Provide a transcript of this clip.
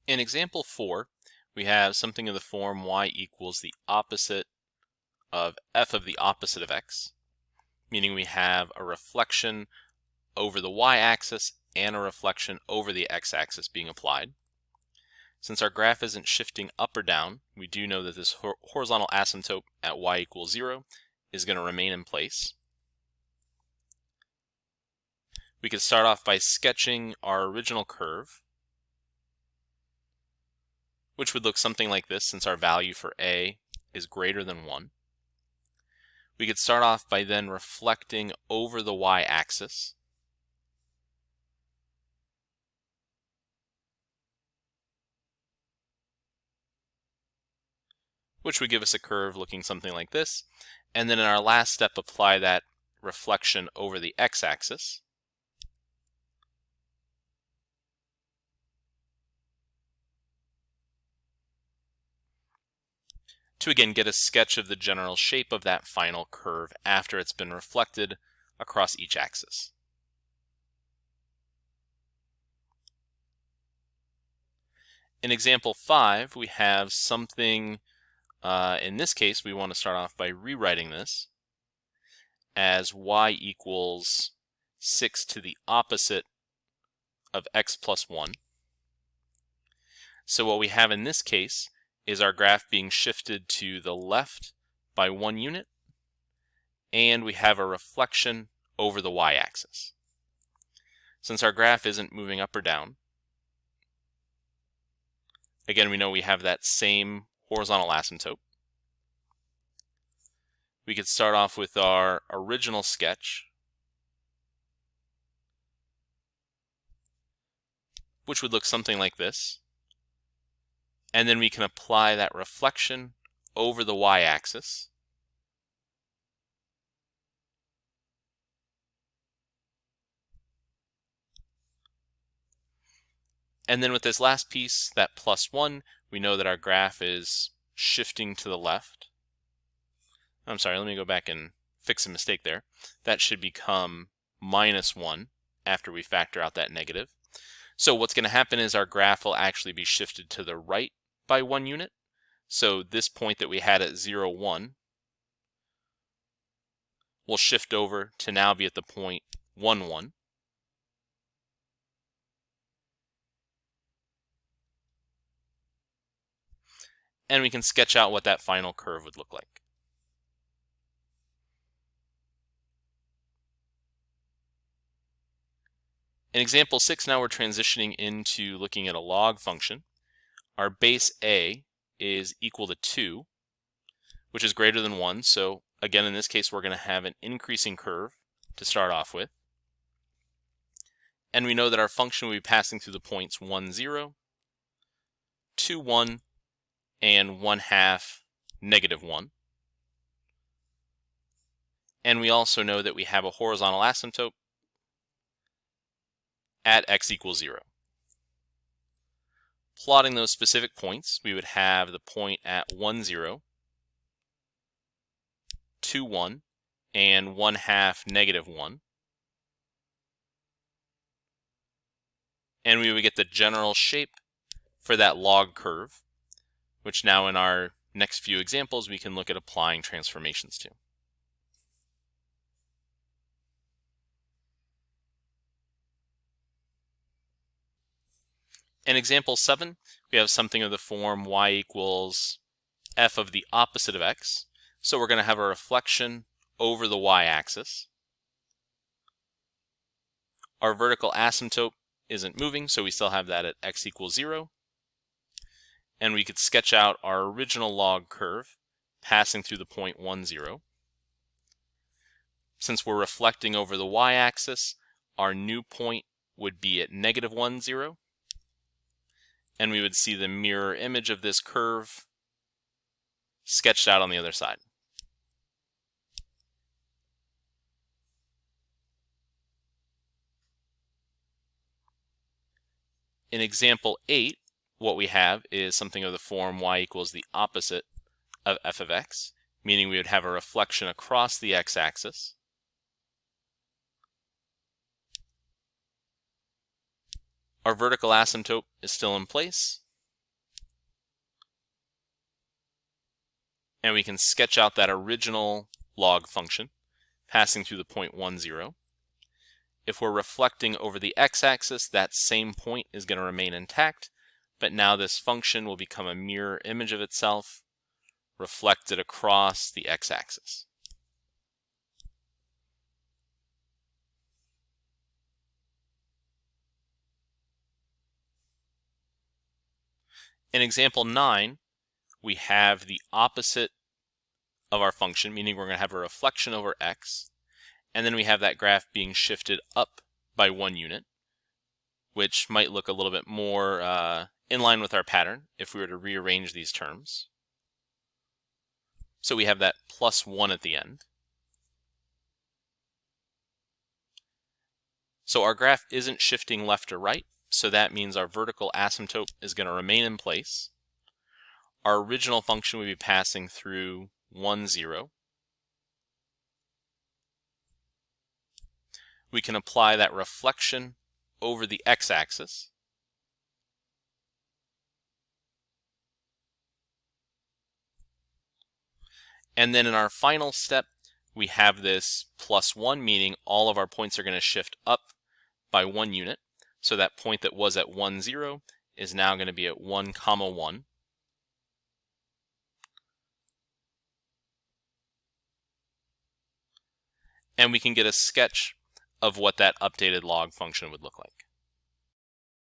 In example 4, we have something of the form y equals the opposite of f of the opposite of x, meaning we have a reflection over the y-axis and a reflection over the x-axis being applied. Since our graph isn't shifting up or down, we do know that this horizontal asymptote at y equals 0 is going to remain in place. We could start off by sketching our original curve, which would look something like this since our value for a is greater than 1. We could start off by then reflecting over the y-axis. Which would give us a curve looking something like this. And then in our last step, apply that reflection over the x-axis. To again get a sketch of the general shape of that final curve after it's been reflected across each axis. In example 5, we have something, in this case, we want to start off by rewriting this as y equals 6 to the opposite of x plus 1. So what we have in this case is our graph being shifted to the left by 1 unit, and we have a reflection over the y-axis. Since our graph isn't moving up or down, again, we know we have that same horizontal asymptote. We could start off with our original sketch, which would look something like this. And then we can apply that reflection over the y-axis. And then with this last piece, that plus 1, we know that our graph is shifting to the left. I'm sorry, let me go back and fix a mistake there. That should become minus 1 after we factor out that negative. So what's going to happen is our graph will actually be shifted to the right by 1 unit. So this point that we had at 0, 1 will shift over to now be at the point 1, 1. And we can sketch out what that final curve would look like. In example 6, now we're transitioning into looking at a log function. Our base a is equal to 2, which is greater than 1. So again, in this case, we're going to have an increasing curve to start off with. And we know that our function will be passing through the points 1, 0, 2, 1, and 1/2, negative 1. And we also know that we have a horizontal asymptote at x equals 0. Plotting those specific points, we would have the point at 1, 0, 2, 1, and 1/2, negative 1. And we would get the general shape for that log curve, which now in our next few examples we can look at applying transformations to. In example 7, we have something of the form y equals f of the opposite of x. So we're going to have a reflection over the y-axis. Our vertical asymptote isn't moving, so we still have that at x equals 0. And we could sketch out our original log curve passing through the point 1, 0. Since we're reflecting over the y-axis, our new point would be at negative 1, 0. And we would see the mirror image of this curve sketched out on the other side. In example 8, what we have is something of the form y equals the opposite of f of x, meaning we would have a reflection across the x-axis. Our vertical asymptote is still in place, and we can sketch out that original log function passing through the point 1, 0. If we're reflecting over the x-axis, that same point is going to remain intact, but now this function will become a mirror image of itself reflected across the x-axis. In example 9, we have the opposite of our function, meaning we're going to have a reflection over x, and then we have that graph being shifted up by 1 unit, which might look a little bit more in line with our pattern if we were to rearrange these terms. So we have that plus 1 at the end. So our graph isn't shifting left or right, so that means our vertical asymptote is going to remain in place. Our original function would be passing through 1, 0. We can apply that reflection over the x-axis. And then in our final step, we have this plus 1, meaning all of our points are going to shift up by 1 unit. So that point that was at 1, 0 is now going to be at 1, 1. And we can get a sketch of what that updated log function would look like.